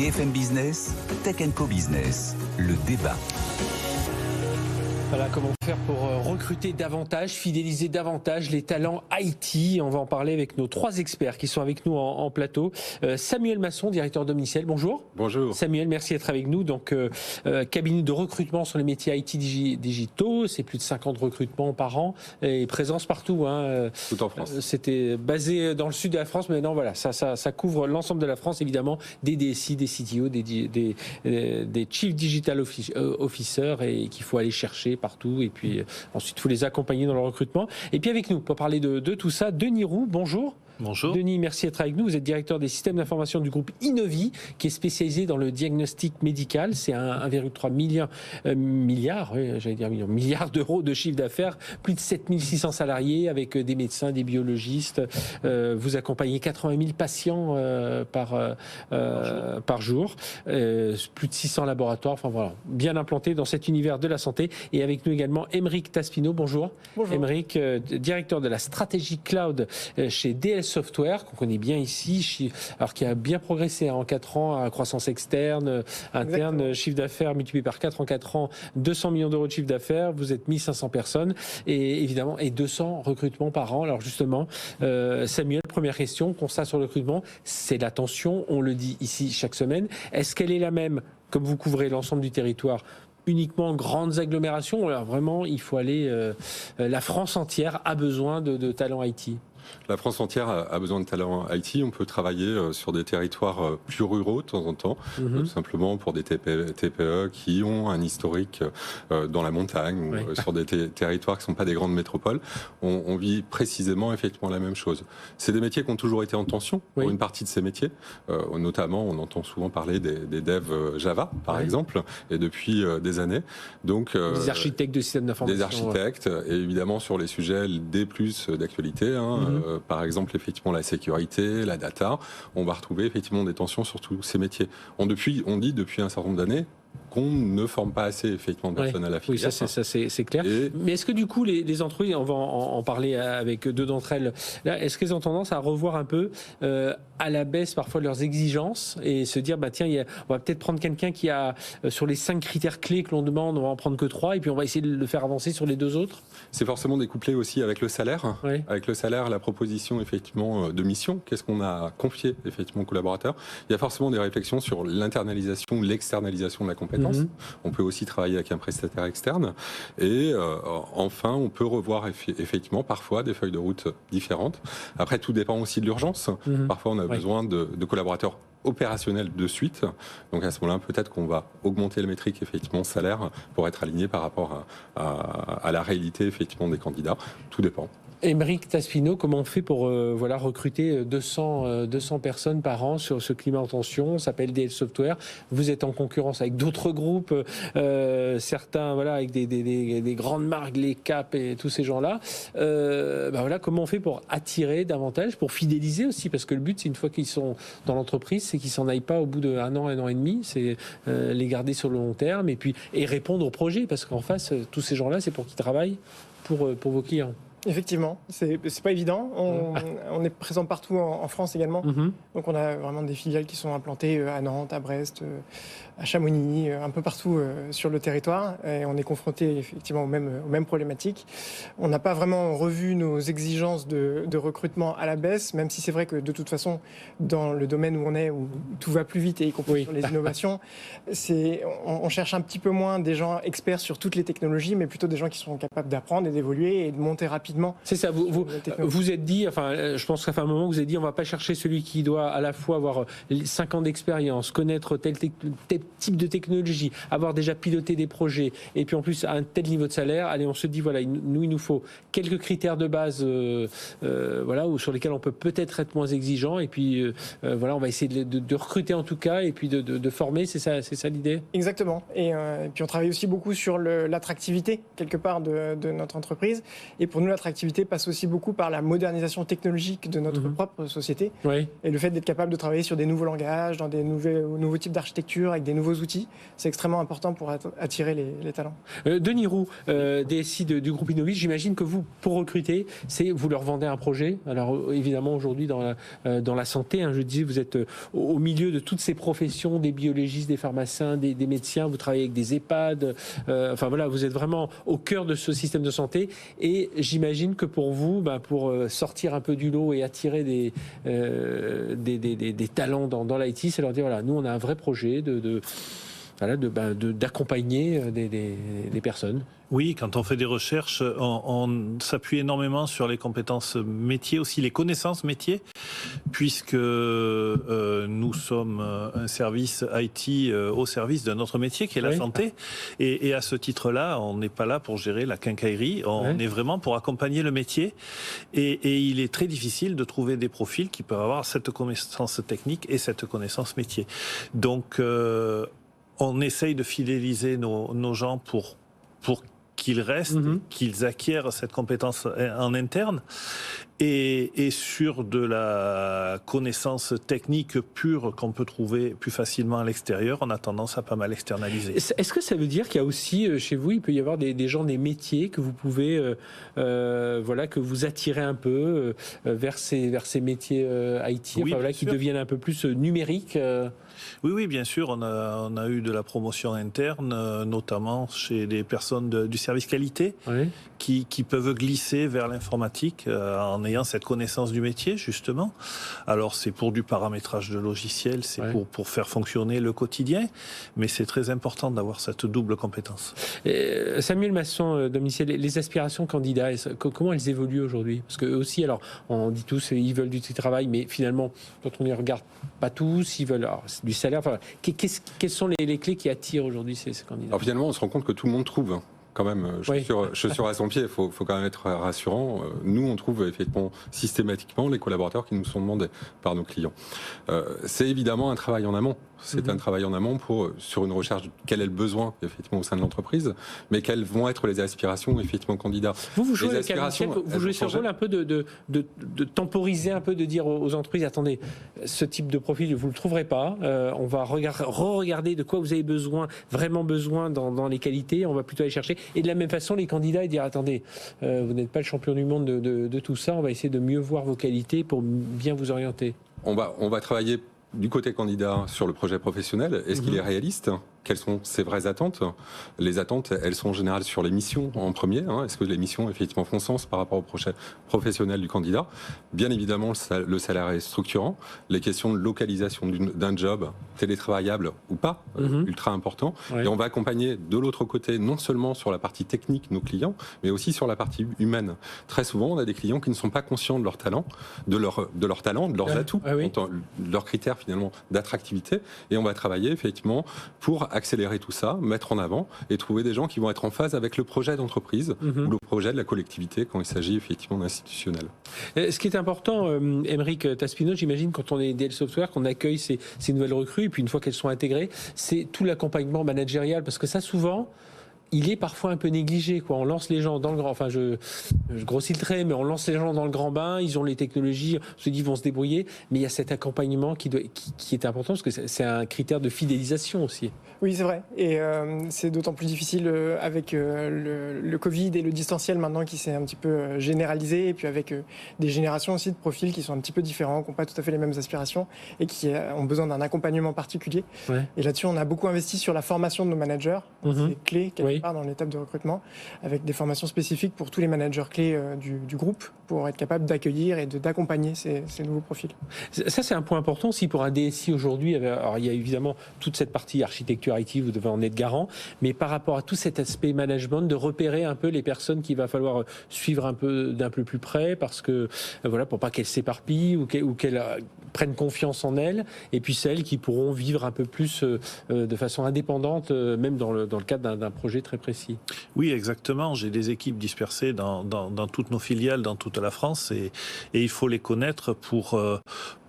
BFM Business, Tech Co Business, le débat. Voilà, comment faire pour recruter davantage, fidéliser davantage les talents IT. On va en parler avec nos 3 experts qui sont avec nous en plateau. Samuel Masson, directeur d'Omnicell, bonjour. Bonjour. Samuel, merci d'être avec nous. Donc, cabinet de recrutement sur les métiers IT digitaux, c'est plus de 50 recrutements par an et présence partout. Tout en France. C'était basé dans le sud de la France, mais non, voilà, ça couvre l'ensemble de la France, évidemment, des DSI, des CTO, des Chief Digital Officers et qu'il faut aller chercher partout et puis ensuite il faut les accompagner dans le recrutement. Et puis avec nous, pour parler de tout ça, Denis Roux, bonjour. Bonjour. Denis, merci d'être avec nous. Vous êtes directeur des systèmes d'information du groupe Innovi, qui est spécialisé dans le diagnostic médical. C'est 1,3 milliard d'euros de chiffre d'affaires, plus de 7600 salariés avec des médecins, des biologistes. Vous accompagnez 80 000 patients par jour, plus de 600 laboratoires. Enfin voilà, bien implanté dans cet univers de la santé. Et avec nous également Aymeric Taspino. Bonjour. Bonjour. Aymeric, directeur de la stratégie cloud chez DL Software, qu'on connaît bien ici, alors qui a bien progressé en 4 ans, à croissance externe, interne, Exactement. Chiffre d'affaires multiplié par 4 en 4 ans, 200 millions d'euros de chiffre d'affaires, vous êtes 1500 personnes et évidemment, et 200 recrutements par an. Alors justement, Samuel, première question, constat sur le recrutement, c'est la tension, on le dit ici chaque semaine. Est-ce qu'elle est la même, comme vous couvrez l'ensemble du territoire, uniquement grandes agglomérations? Alors vraiment, il faut aller, la France entière a besoin de talents IT. La France entière a besoin de talents IT. On peut travailler sur des territoires plus ruraux de temps en temps, tout simplement pour des TPE qui ont un historique dans la montagne ou sur des territoires qui ne sont pas des grandes métropoles. On vit précisément effectivement la même chose. C'est des métiers qui ont toujours été en tension pour une partie de ces métiers. Notamment, on entend souvent parler des devs Java, par exemple, et depuis des années. Donc, des architectes de systèmes d'information. Des architectes, et évidemment sur les sujets des plus d'actualité, par exemple effectivement la sécurité, la data, on va retrouver effectivement des tensions sur tous ces métiers. On dit depuis un certain nombre d'années qu'on ne forme pas assez effectivement de personnes à la filière. Oui, ça c'est clair. Mais est-ce que du coup les entreprises, on va en parler avec 2 d'entre elles, là, est-ce qu'elles ont tendance à revoir un peu à la baisse parfois leurs exigences et se dire tiens, on va peut-être prendre quelqu'un qui a sur les 5 critères clés que l'on demande, on va en prendre que 3 et puis on va essayer de le faire avancer sur les 2 autres? C'est forcément découplé aussi avec le salaire. Oui. Avec le salaire, la proposition effectivement de mission, qu'est-ce qu'on a confié effectivement aux collaborateurs. Il y a forcément des réflexions sur l'internalisation ou l'externalisation de la compétence. On peut aussi travailler avec un prestataire externe. Et enfin, on peut revoir effectivement parfois des feuilles de route différentes. Après, tout dépend aussi de l'urgence. Parfois, on a besoin de collaborateurs opérationnels de suite. Donc à ce moment-là, peut-être qu'on va augmenter les métriques effectivement salaire pour être aligné par rapport à la réalité effectivement des candidats. Tout dépend. Aymeric Taspino, comment on fait pour recruter 200 personnes par an sur ce climat en tension? Ça s'appelle DL Software. Vous êtes en concurrence avec d'autres groupes, certains avec des grandes marques, les Cap et tous ces gens-là. Comment on fait pour attirer davantage, pour fidéliser aussi? Parce que le but, c'est une fois qu'ils sont dans l'entreprise, c'est qu'ils s'en aillent pas au bout d'1 an, 1 an et demi. C'est les garder sur le long terme et répondre aux projets. Parce qu'en face, tous ces gens-là, c'est pour qu'ils travaillent pour vos clients. Effectivement, c'est pas évident. On est présent partout en France également. Donc on a vraiment des filiales qui sont implantées à Nantes, à Brest, à Chamonix, un peu partout sur le territoire. Et on est confronté effectivement aux mêmes problématiques. On n'a pas vraiment revu nos exigences de recrutement à la baisse, même si c'est vrai que de toute façon, dans le domaine où on est, où tout va plus vite et y compris sur les innovations, on cherche un petit peu moins des gens experts sur toutes les technologies, mais plutôt des gens qui sont capables d'apprendre et d'évoluer et de monter rapidement. C'est ça, vous êtes dit, je pense qu'à un moment vous avez dit, on va pas chercher celui qui doit à la fois avoir 5 ans d'expérience, connaître tel type de technologie, avoir déjà piloté des projets, et puis en plus à un tel niveau de salaire. Allez, on se dit il nous faut quelques critères de base, sur lesquels on peut peut-être être moins exigeant, et puis on va essayer de recruter en tout cas, et puis de former. C'est ça l'idée. Exactement. Et puis on travaille aussi beaucoup sur l'attractivité quelque part de notre entreprise. Et pour nous, l'attractivité passe aussi beaucoup par la modernisation technologique de notre propre société. Oui. Et le fait d'être capable de travailler sur des nouveaux langages, dans des nouveaux types d'architecture, avec des nouveaux outils, c'est extrêmement important pour attirer les talents. Denis Roux, DSI du groupe Innovis, j'imagine que vous, pour recruter, vous leur vendez un projet. Alors évidemment, aujourd'hui, dans la santé, je disais, vous êtes au milieu de toutes ces professions, des biologistes, des pharmaciens, des médecins, vous travaillez avec des EHPAD, enfin voilà, vous êtes vraiment au cœur de ce système de santé. Et j'imagine que pour vous, pour sortir un peu du lot et attirer des talents dans l'IT, c'est leur dire, voilà, nous on a un vrai projet d'accompagner des personnes. Oui, quand on fait des recherches, on s'appuie énormément sur les compétences métiers, aussi les connaissances métiers, puisque nous sommes un service IT au service de notre métier qui est la santé. Et à ce titre-là, on n'est pas là pour gérer la quincaillerie, on est vraiment pour accompagner le métier. Et il est très difficile de trouver des profils qui peuvent avoir cette connaissance technique et cette connaissance métier. Donc, on essaye de fidéliser nos gens pour qu'ils restent, qu'ils acquièrent cette compétence en interne. Et sur de la connaissance technique pure qu'on peut trouver plus facilement à l'extérieur, on a tendance à pas mal externaliser. Est-ce que ça veut dire qu'il y a aussi, chez vous, il peut y avoir des gens des métiers que vous pouvez, que vous attirez un peu vers ces métiers IT, qui deviennent un peu plus numériques Oui, bien sûr. On a eu de la promotion interne, notamment chez des personnes du service qualité, qui peuvent glisser vers l'informatique en ayant cette connaissance du métier, justement. Alors, c'est pour du paramétrage de logiciels, c'est pour faire fonctionner le quotidien, mais c'est très important d'avoir cette double compétence. Samuel Masson, Domiciel, les aspirations candidats, comment elles évoluent aujourd'hui? Parce qu'eux aussi, alors, on dit tous, ils veulent du télétravail, mais finalement, quand on y regarde, pas tous, ils veulent du salaire. Enfin, quelles sont les clés qui attirent aujourd'hui ces candidats? Alors finalement, on se rend compte que tout le monde trouve. Quand même, chaussure à son pied, il faut quand même être rassurant. Nous, on trouve effectivement systématiquement les collaborateurs qui nous sont demandés par nos clients. C'est évidemment un travail en amont. C'est un travail en amont sur une recherche de quel est le besoin effectivement au sein de l'entreprise, mais quelles vont être les aspirations effectivement candidats. Vous jouez ce rôle un peu de temporiser un peu, de dire aux entreprises, attendez, ce type de profil vous le trouverez pas. On va re-regarder de quoi vous avez vraiment besoin dans les qualités. On va plutôt aller chercher. Et de la même façon, les candidats, ils dire attendez, vous n'êtes pas le champion du monde de tout ça. On va essayer de mieux voir vos qualités pour bien vous orienter. On va travailler du côté candidat sur le projet professionnel. Est-ce qu'il est réaliste ? Quelles sont ses vraies attentes ? Les attentes, elles sont en général sur les missions en premier. Est-ce que les missions, effectivement, font sens par rapport au projet professionnel du candidat ? Bien évidemment, le salaire est structurant. Les questions de localisation d'un job, télétravaillable ou pas, ultra important. Et on va accompagner de l'autre côté, non seulement sur la partie technique, nos clients, mais aussi sur la partie humaine. Très souvent, on a des clients qui ne sont pas conscients de leur talent, de leurs atouts, de leurs critères, finalement, d'attractivité. Et on va travailler, effectivement, pour accélérer tout ça, mettre en avant et trouver des gens qui vont être en phase avec le projet d'entreprise ou le projet de la collectivité quand il s'agit effectivement d'institutionnel. Ce qui est important, Aymeric Taspino, j'imagine, quand on est DL Software, qu'on accueille ces nouvelles recrues et puis une fois qu'elles sont intégrées, c'est tout l'accompagnement managérial, parce que ça, souvent, il est parfois un peu négligé, On lance les gens dans le grand, enfin je grossis le trait, mais on lance les gens dans le grand bain, ils ont les technologies, on se dit ils vont se débrouiller, mais il y a cet accompagnement qui est important, parce que c'est un critère de fidélisation aussi. Oui, c'est vrai, et c'est d'autant plus difficile avec le Covid et le distanciel maintenant qui s'est un petit peu généralisé, et puis avec des générations aussi de profils qui sont un petit peu différents, qui n'ont pas tout à fait les mêmes aspirations, et qui ont besoin d'un accompagnement particulier. Et là-dessus, on a beaucoup investi sur la formation de nos managers, c'est clé, dans l'étape de recrutement, avec des formations spécifiques pour tous les managers clés du groupe, pour être capable d'accueillir et d'accompagner ces nouveaux profils. Ça, c'est un point important aussi pour un DSI aujourd'hui. Alors, il y a évidemment toute cette partie architecture IT, vous devez en être garant, mais par rapport à tout cet aspect management, de repérer un peu les personnes qu'il va falloir suivre d'un peu plus près, parce que, pour pas qu'elles s'éparpillent ou qu'elles prennent confiance en elles, et puis celles qui pourront vivre un peu plus de façon indépendante, même dans le cadre d'un projet très précis. Oui, exactement. J'ai des équipes dispersées dans toutes nos filiales, dans toute la France, et il faut les connaître pour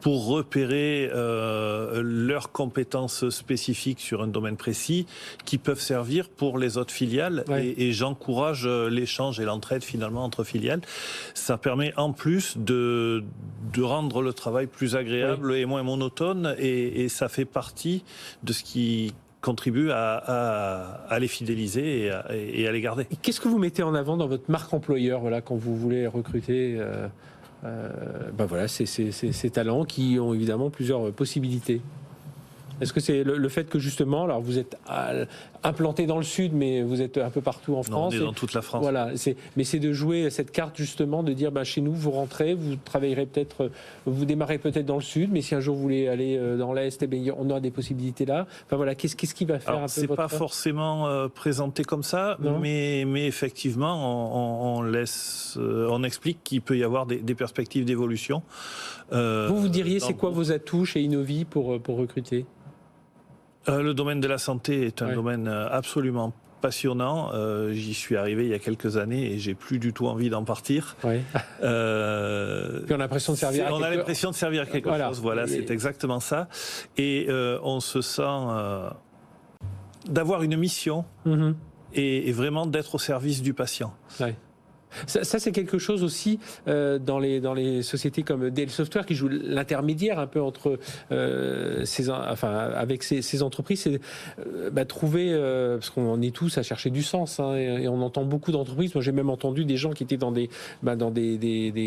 pour repérer leurs compétences spécifiques sur un domaine précis qui peuvent servir pour les autres filiales. Et j'encourage l'échange et l'entraide finalement entre filiales. Ça permet en plus de rendre le travail plus agréable et moins monotone, et ça fait partie de ce qui contribue à les fidéliser et à les garder. Qu'est-ce que vous mettez en avant dans votre marque employeur, quand vous voulez recruter ces talents qui ont évidemment plusieurs possibilités? Est-ce que c'est le fait que justement, alors vous êtes implanté dans le sud, mais vous êtes un peu partout en France. Non, on est dans toute la France. Voilà, mais c'est de jouer cette carte justement, de dire chez nous, vous rentrez, vous travaillerez peut-être, vous démarrez peut-être dans le sud, mais si un jour vous voulez aller dans l'est, on aura des possibilités là. Enfin voilà, qu'est-ce qui va faire un peu c'est pas forcément présenté comme ça, mais effectivement, on explique qu'il peut y avoir des perspectives d'évolution. Vous diriez, c'est quoi vos atouts chez Innovi pour recruter? Le domaine de la santé est un domaine absolument passionnant. J'y suis arrivé il y a quelques années et j'ai plus du tout envie d'en partir. Puis on a l'impression de servir on a l'impression de servir à quelque chose. Voilà, c'est exactement ça. Et on se sent d'avoir une mission et vraiment d'être au service du patient. Ça c'est quelque chose aussi dans les sociétés comme DL Software qui jouent l'intermédiaire un peu entre avec ces entreprises, c'est trouver, parce qu'on est tous à chercher du sens, et on entend beaucoup d'entreprises. Moi j'ai même entendu des gens qui étaient dans des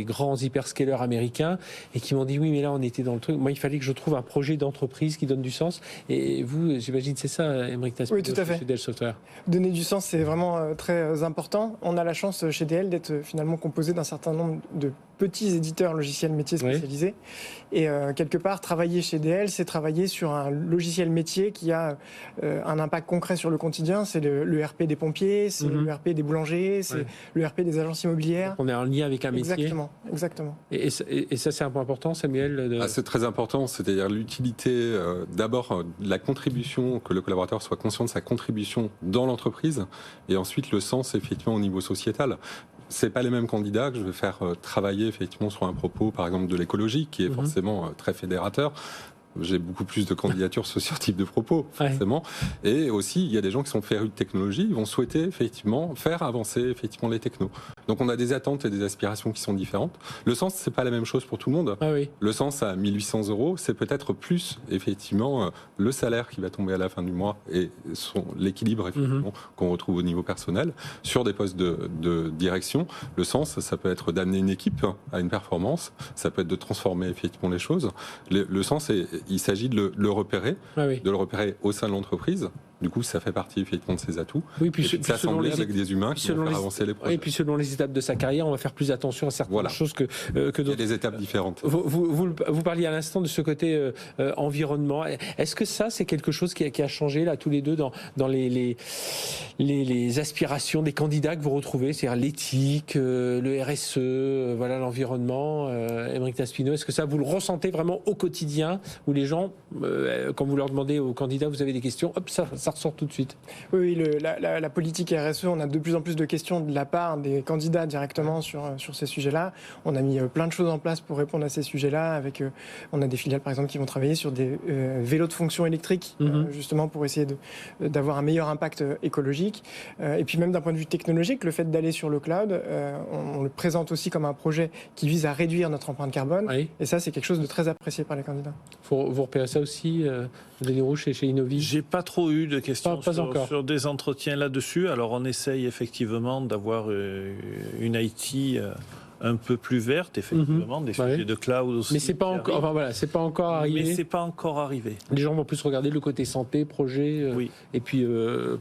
grands hyperscalers américains et qui m'ont dit oui mais là on était dans le truc. Moi il fallait que je trouve un projet d'entreprise qui donne du sens. Et vous, j'imagine c'est ça, Aymeric Taspineau, oui, tout à fait. chez DL Software. Donner du sens, c'est vraiment très important. On a la chance chez DL d'être finalement composé d'un certain nombre de petits éditeurs logiciels métiers spécialisés. Et quelque part, travailler chez DL, c'est travailler sur un logiciel métier qui a un impact concret sur le quotidien. C'est le RP des pompiers, c'est le RP des boulangers, c'est le RP des agences immobilières. Donc on est en lien avec un métier. Exactement. Et ça, c'est un point important, Samuel C'est très important, c'est-à-dire l'utilité, d'abord, la contribution, que le collaborateur soit conscient de sa contribution dans l'entreprise, et ensuite le sens, effectivement, au niveau sociétal. C'est pas les mêmes candidats que je vais faire travailler effectivement sur un propos, par exemple, de l'écologie, qui est forcément très fédérateur. J'ai beaucoup plus de candidatures sur ce type de propos, forcément. Et aussi, il y a des gens qui sont férus de technologie, ils vont souhaiter effectivement faire avancer effectivement les technos. Donc on a des attentes et des aspirations qui sont différentes. Le sens, c'est pas la même chose pour tout le monde. Le sens à 1 800 €, c'est peut-être plus effectivement le salaire qui va tomber à la fin du mois et l'équilibre effectivement qu'on retrouve au niveau personnel. Sur des postes de direction, le sens, ça peut être d'amener une équipe à une performance, ça peut être de transformer effectivement les choses. Le sens, il s'agit de le repérer, de le repérer au sein de l'entreprise. Du coup, ça fait partie effectivement de ses atouts. Oui, puis s'assembler avec des humains qui vont faire avancer les projets. Et puis selon les étapes de sa carrière, on va faire plus attention à certaines choses que d'autres. Il y a des étapes différentes. Vous parliez à l'instant de ce côté environnement. Est-ce que ça, c'est quelque chose qui a changé là tous les deux dans les aspirations des candidats que vous retrouvez, c'est-à-dire l'éthique, le RSE, l'environnement. Aymeric Taspineau, est-ce que ça vous le ressentez vraiment au quotidien, où les gens, quand vous leur demandez aux candidats, vous avez des questions, hop, ça ressort tout de suite? Oui, la politique RSE, on a de plus en plus de questions de la part des candidats directement sur ces sujets-là. On a mis plein de choses en place pour répondre à ces sujets-là. On a des filiales, par exemple, qui vont travailler sur des vélos de fonction électrique, justement pour essayer d'avoir un meilleur impact écologique. Et puis même d'un point de vue technologique, le fait d'aller sur le cloud, on le présente aussi comme un projet qui vise à réduire notre empreinte carbone. Et ça, c'est quelque chose de très apprécié par les candidats. Vous repérez ça aussi, Denis Rouge, chez Innovi? J'ai pas trop eu de questions sur des entretiens là-dessus. Alors on essaye effectivement d'avoir une IT un peu plus verte, effectivement, des sujets de cloud aussi. Mais c'est pas encore, c'est pas encore arrivé. Mais c'est pas encore arrivé. Les gens vont plus regarder le côté santé, projet, et puis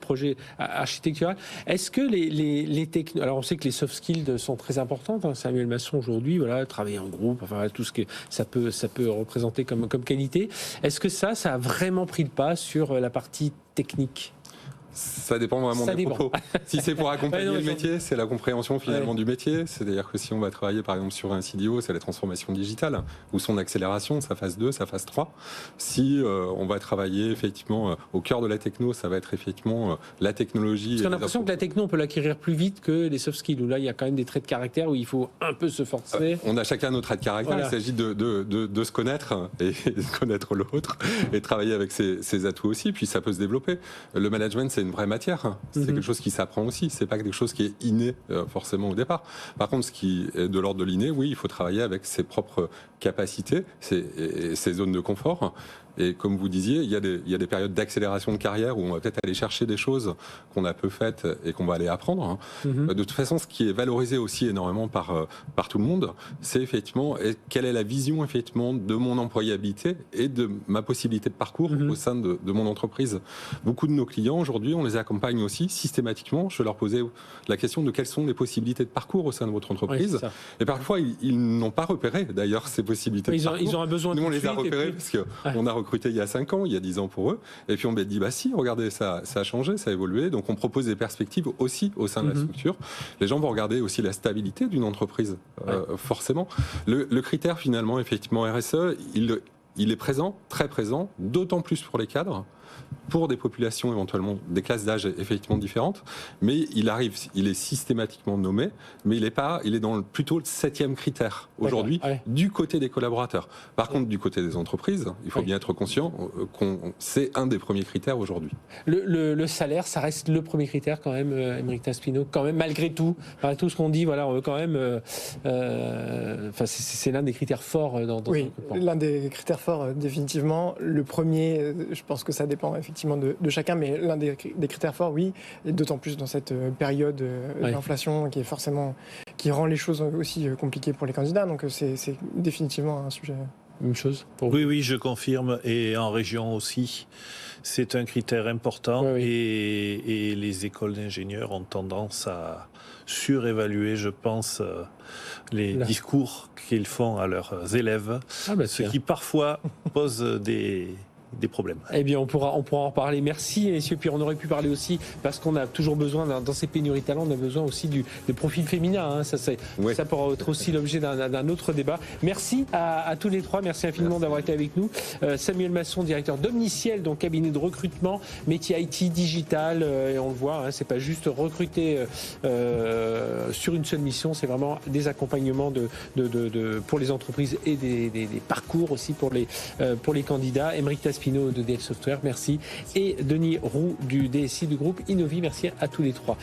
projet architectural. Est-ce que les technos, alors on sait que les soft skills sont très importantes. Samuel Masson aujourd'hui, travailler en groupe, tout ce que ça peut représenter comme qualité. Est-ce que ça a vraiment pris le pas sur la partie technique? Ça dépend vraiment des propos. Si c'est pour accompagner le métier, c'est la compréhension finalement du métier. C'est-à-dire que si on va travailler par exemple sur un CDO, c'est la transformation digitale, ou son accélération, sa phase 2, sa phase 3. Si on va travailler effectivement au cœur de la techno, ça va être effectivement la technologie. Parce qu'on a l'impression que la techno, on peut l'acquérir plus vite que les soft skills, où là il y a quand même des traits de caractère où il faut un peu se forcer. On a chacun nos traits de caractère, il s'agit de se connaître et de connaître l'autre et travailler avec ses atouts aussi, puis ça peut se développer. Le management, c'est une vraie matière, c'est quelque chose qui s'apprend aussi, c'est pas quelque chose qui est inné forcément au départ. Par contre, ce qui est de l'ordre de l'inné, oui, il faut travailler avec ses propres capacités, ses zones de confort. Et comme vous disiez, il y a des périodes d'accélération de carrière où on va peut-être aller chercher des choses qu'on a peu faites et qu'on va aller apprendre. De toute façon, ce qui est valorisé aussi énormément par tout le monde, c'est effectivement quelle est la vision effectivement de mon employabilité et de ma possibilité de parcours au sein de mon entreprise. Beaucoup de nos clients aujourd'hui, on les accompagne aussi systématiquement. Je leur posais la question de quelles sont les possibilités de parcours au sein de votre entreprise. Oui, et parfois, ils n'ont pas repéré d'ailleurs ces possibilités de parcours. Ils ont un besoin. Nous, on les a repérés parce qu'on a recruté il y a 5 ans, il y a 10 ans pour eux. Et puis on m'a dit, bah si, regardez, ça a changé, ça a évolué. Donc on propose des perspectives aussi au sein de la structure. Les gens vont regarder aussi la stabilité d'une entreprise, forcément. Le critère finalement, effectivement, RSE, il est présent, très présent, d'autant plus pour les cadres, pour des populations éventuellement, des classes d'âge effectivement différentes, mais il est systématiquement nommé, mais il est dans plutôt le 7e critère aujourd'hui du côté des collaborateurs. Par contre, du côté des entreprises, il faut bien être conscient c'est un des premiers critères aujourd'hui. Le salaire, ça reste le premier critère quand même, Aymeric Taspino, quand même malgré tout ce qu'on dit, voilà, on veut quand même, c'est l'un des critères forts dans oui, l'un des critères forts définitivement. Le premier, je pense que ça dépend effectivement de chacun, mais l'un des critères forts, oui, et d'autant plus dans cette période d'inflation qui rend les choses aussi compliquées pour les candidats. Donc c'est définitivement un sujet. Même chose pour vous. Oui, je confirme, et en région aussi, c'est un critère important. Et les écoles d'ingénieurs ont tendance à surévaluer, je pense, les discours qu'ils font à leurs élèves, ce qui parfois pose des problèmes. Eh bien, on pourra en reparler. Merci, messieurs. Puis on aurait pu parler aussi, parce qu'on a toujours besoin, dans ces pénuries de talents, on a besoin aussi des profils féminins. Ça pourra être aussi l'objet d'un autre débat. Merci à tous les trois. Merci infiniment d'avoir été avec nous. Samuel Masson, directeur d'Omniciel, donc cabinet de recrutement, métier IT, digital. Et on le voit, c'est pas juste recruter sur une seule mission, c'est vraiment des accompagnements pour les entreprises et des parcours aussi pour les candidats. Aymeric Taspino de DL Software, merci. Et Denis Roux du DSI du groupe Innovi, merci à tous les trois.